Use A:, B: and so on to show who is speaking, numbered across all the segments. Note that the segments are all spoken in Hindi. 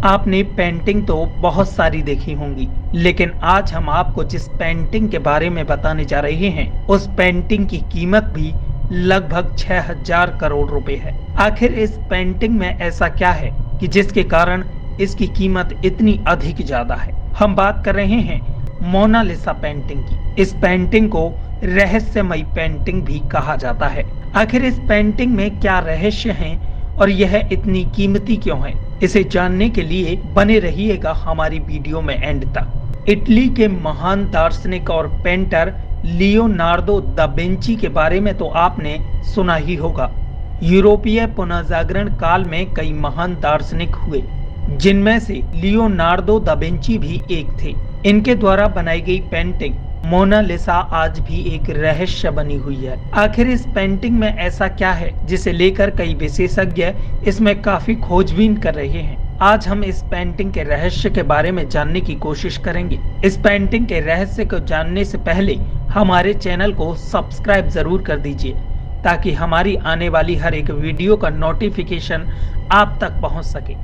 A: आपने पेंटिंग तो बहुत सारी देखी होंगी, लेकिन आज हम आपको जिस पेंटिंग के बारे में बताने जा रहे हैं, उस पेंटिंग की कीमत भी लगभग 6000 करोड़ रुपए है। आखिर इस पेंटिंग में ऐसा क्या है कि जिसके कारण इसकी कीमत इतनी अधिक ज्यादा है। हम बात कर रहे हैं मोनालिसा पेंटिंग की। इस पेंटिंग को रहस्यमयी पेंटिंग भी कहा जाता है। आखिर इस पेंटिंग में क्या रहस्य है और यह इतनी कीमती क्यों है, इसे जानने के लिए बने रहिएगा हमारी वीडियो में एंड तक। इटली के महान दार्शनिक और पेंटर लियोनार्डो दा विंची के बारे में तो आपने सुना ही होगा। यूरोपीय पुनर्जागरण काल में कई महान दार्शनिक हुए, जिनमें से लियोनार्डो दा विंची भी एक थे। इनके द्वारा बनाई गई पेंटिंग मोनालिसा आज भी एक रहस्य बनी हुई है। आखिर इस पेंटिंग में ऐसा क्या है जिसे लेकर कई विशेषज्ञ इसमें काफी खोजबीन कर रहे हैं। आज हम इस पेंटिंग के रहस्य के बारे में जानने की कोशिश करेंगे। इस पेंटिंग के रहस्य को जानने से पहले हमारे चैनल को सब्सक्राइब जरूर कर दीजिए, ताकि हमारी आने वाली हर एक वीडियो का नोटिफिकेशन आप तक पहुंच सके।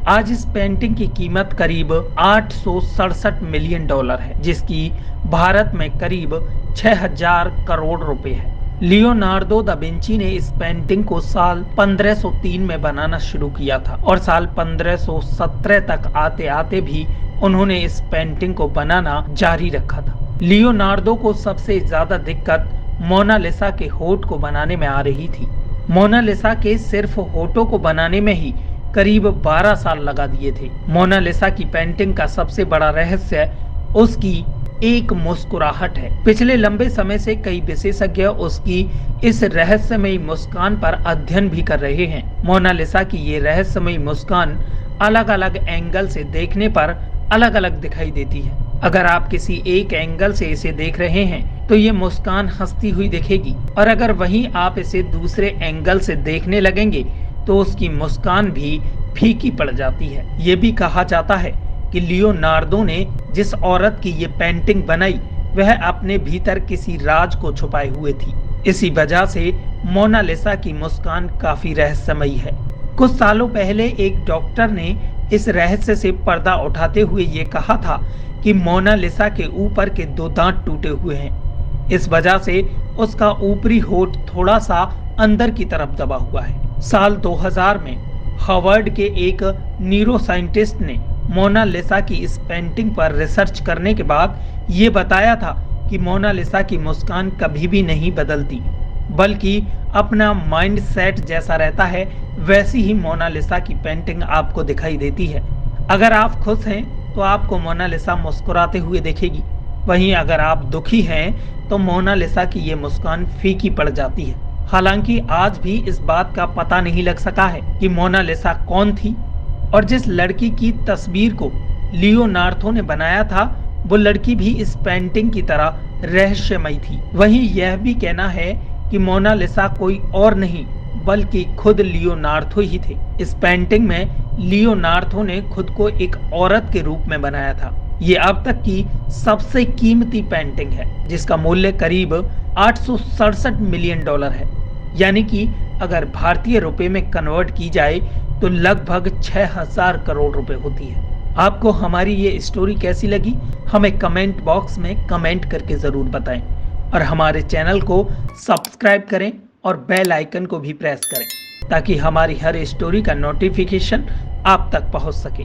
A: आज इस पेंटिंग की कीमत करीब 867 मिलियन डॉलर है, जिसकी भारत में करीब 6000 करोड़ रुपए है। लियोनार्डो दा विंची ने इस पेंटिंग को साल 1503 में बनाना शुरू किया था और साल 1517 तक आते आते भी उन्होंने इस पेंटिंग को बनाना जारी रखा था। लियोनार्डो को सबसे ज्यादा दिक्कत मोनालिसा के होठ को बनाने में आ रही थी। मोनालिसा के सिर्फ होठों को बनाने में ही करीब 12 साल लगा दिए थे। मोनालिसा की पेंटिंग का सबसे बड़ा रहस्य उसकी एक मुस्कुराहट है। पिछले लंबे समय से कई विशेषज्ञ उसकी इस रहस्यमयी मुस्कान पर अध्ययन भी कर रहे हैं। मोनालिसा की ये रहस्यमयी मुस्कान अलग अलग एंगल से देखने पर अलग अलग दिखाई देती है। अगर आप किसी एक एंगल से इसे देख रहे हैं तो ये मुस्कान हंसती हुई दिखेगी, और अगर वहीं आप इसे दूसरे एंगल से देखने लगेंगे तो उसकी मुस्कान भी फीकी पड़ जाती है। ये भी कहा जाता है कि लियोनार्डो ने जिस औरत की ये पेंटिंग बनाई वह अपने भीतर किसी राज को छुपाए हुए थी। इसी वजह से मोनालिसा की मुस्कान काफी रहस्यमयी है। कुछ सालों पहले एक डॉक्टर ने इस रहस्य से पर्दा उठाते हुए ये कहा था कि मोनालिसा के ऊपर के 2 दांत टूटे हुए हैं। इस वजह से उसका ऊपरी होठ थोड़ा सा अंदर की तरफ दबा हुआ है। साल 2000 में हार्वर्ड के एक न्यूरो साइंटिस्ट ने मोनालिसा की इस पेंटिंग पर रिसर्च करने के बाद ये बताया था कि मोनालिसा की मुस्कान कभी भी नहीं बदलती, बल्कि अपना माइंड सेट जैसा रहता है वैसी ही मोनालिसा की पेंटिंग आपको दिखाई देती है। अगर आप खुश हैं तो आपको मोनालिसा मुस्कुराते हुए दिखेगी, वहीं अगर आप दुखी हैं तो मोनालिसा की ये मुस्कान फीकी पड़ जाती है। हालांकि आज भी इस बात का पता नहीं लग सका है कि मोनालिसा कौन थी, और जिस लड़की की तस्वीर को लियोनार्डो ने बनाया था वो लड़की भी इस पेंटिंग की तरह रहस्यमयी थी। वहीं यह भी कहना है कि मोनालिसा कोई और नहीं बल्कि खुद लियोनार्डो ही थे। इस पेंटिंग में लियोनार्डो ने खुद को एक औरत के रूप में बनाया था। ये अब तक की सबसे कीमती पेंटिंग है, जिसका मूल्य करीब 867 मिलियन डॉलर है, यानी कि अगर भारतीय रुपए में कन्वर्ट की जाए तो लगभग 6000 करोड़ रुपए होती है। आपको हमारी ये स्टोरी कैसी लगी हमें कमेंट बॉक्स में कमेंट करके जरूर बताएं, और हमारे चैनल को सब्सक्राइब करें और बेल आइकन को भी प्रेस करें, ताकि हमारी हर स्टोरी का नोटिफिकेशन आप तक पहुंच सके।